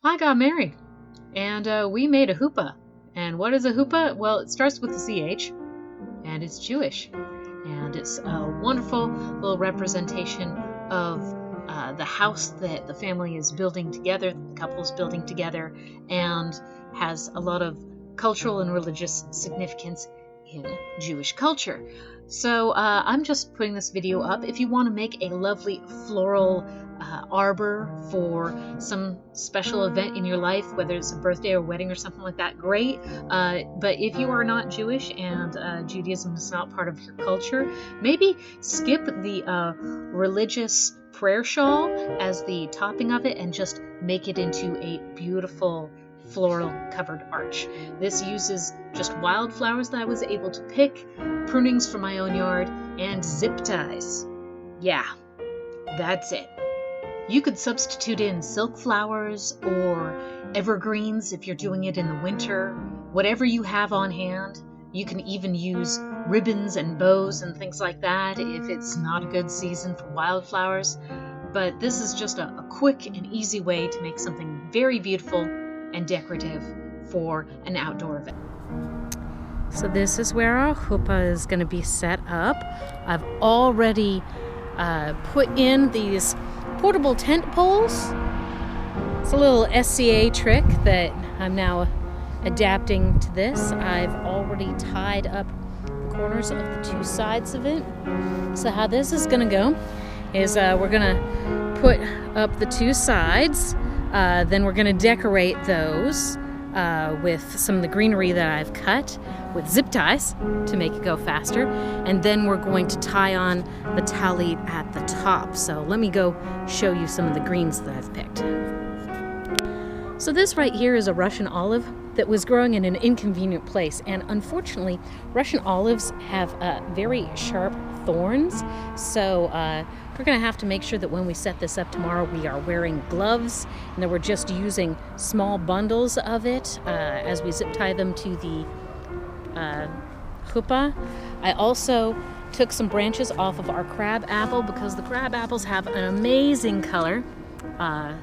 I got married, and we made a chuppah. And what is a chuppah? Well, it starts with the CH, and it's Jewish. And it's a wonderful little representation of the house that the family is building together, the couple's building together, and has a lot of cultural and religious significance in Jewish culture. So I'm just putting this video up. If you want to make a lovely floral arbor for some special event in your life, whether it's a birthday or wedding or something like that, great. But if you are not Jewish and Judaism is not part of your culture, maybe skip the religious prayer shawl as the topping of it and just make it into a beautiful floral covered arch. This uses just wildflowers that I was able to pick, prunings from my own yard, and zip ties. Yeah, that's it. You could substitute in silk flowers or evergreens if you're doing it in the winter, whatever you have on hand. You can even use ribbons and bows and things like that if it's not a good season for wildflowers. But this is just a quick and easy way to make something very beautiful and decorative for an outdoor event. So this is where our chuppah is going to be set up. I've already put in these portable tent poles. It's a little SCA trick that I'm now adapting to this. I've already tied up the corners of the two sides of it. So how this is going to go is we're going to put up the two sides. Then we're going to decorate those with some of the greenery that I've cut with zip ties to make it go faster. And then we're going to tie on the tallit at the top. So let me go show you some of the greens that I've picked. So this right here is a Russian olive that was growing in an inconvenient place. And unfortunately, Russian olives have very sharp thorns. So we're going to have to make sure that when we set this up tomorrow, we are wearing gloves and that we're just using small bundles of it as we zip tie them to the chuppah. I also took some branches off of our crab apple because the crab apples have an amazing color.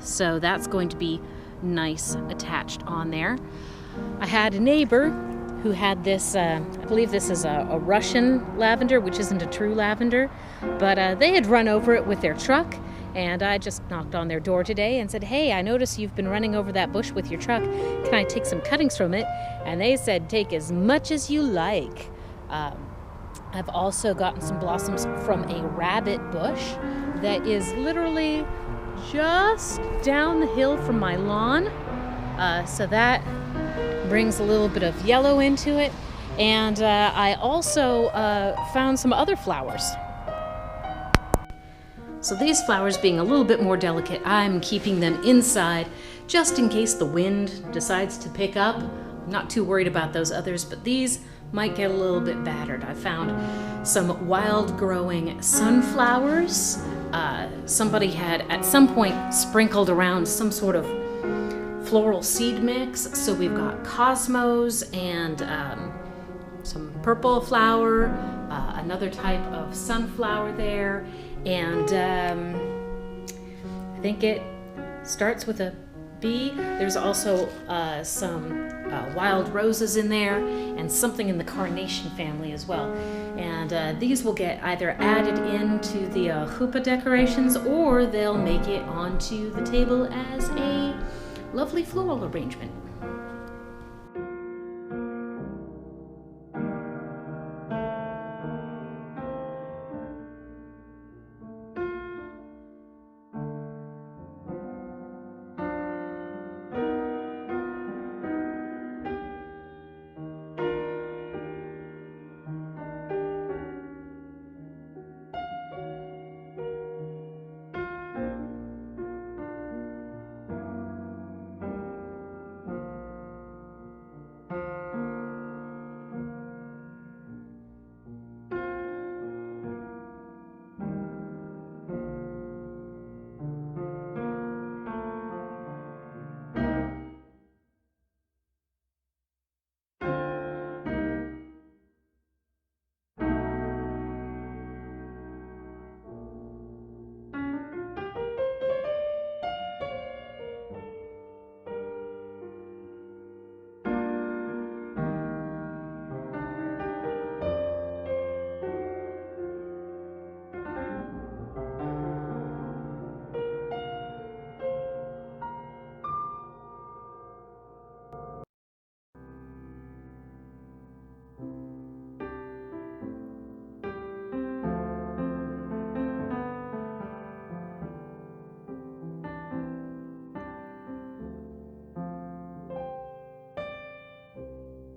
So that's going to be nice attached on there. I had a neighbor who had this, I believe this is a Russian lavender, which isn't a true lavender, but they had run over it with their truck, and I just knocked on their door today and said, hey, I noticed you've been running over that bush with your truck. Can I take some cuttings from it? And they said, take as much as you like. I've also gotten some blossoms from a rabbit bush that is literally just down the hill from my lawn. So that brings a little bit of yellow into it. And I also found some other flowers. So these flowers being a little bit more delicate, I'm keeping them inside just in case the wind decides to pick up. I'm not too worried about those others, but these might get a little bit battered. I found some wild growing sunflowers. Somebody had at some point sprinkled around some sort of floral seed mix. So we've got cosmos and some purple flower, another type of sunflower there, and I think it starts with a B. There's also some wild roses in there and something in the carnation family as well. And these will get either added into the chuppah decorations or they'll make it onto the table as a lovely floral arrangement.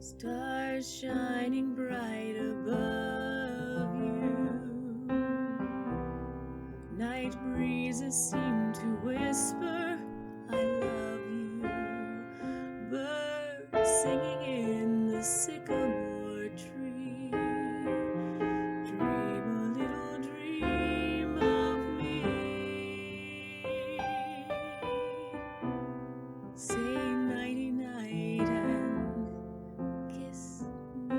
Stars shining bright above you. Night breezes seem to whisper, I love you. Birds singing in the sycamore tree. Dream a little dream of me. Say nighty night and kiss me.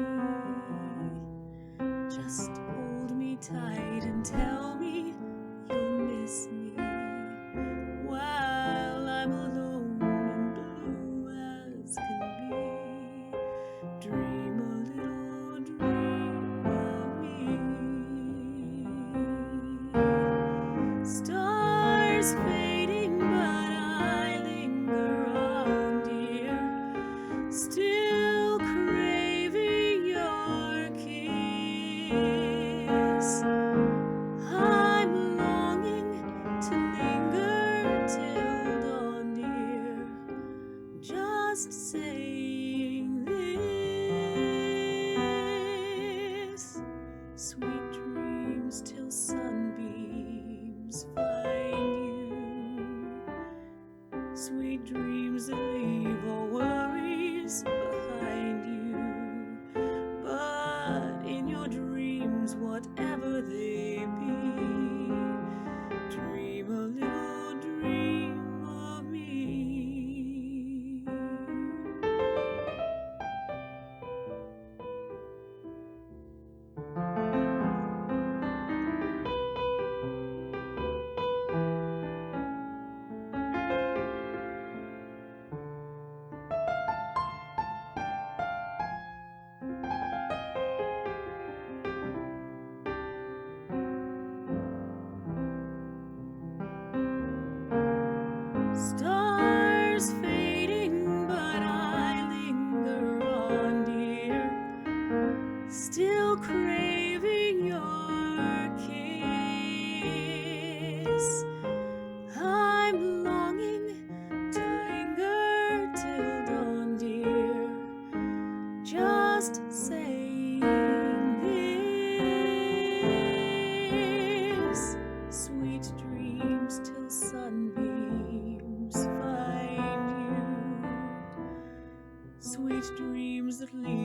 Just hold me tight and tell me you'll miss me while I'm alone and blue as can be. Dream a little dream of me. Stars fading, but I linger on, dear, still craving your kiss. I'm longing to linger till dawn, dear, just saying this. Sweet dreams till sunbeams find you. Sweet dreams that leave all worries behind you. But in your dreams, whatever they be, dream a little dream of me. Stars fading, but I linger on, dear, still craving your kiss. I'm longing to linger till dawn, dear, just saying this. Sweet dreams till sunbeams find you. Sweet dreams that lead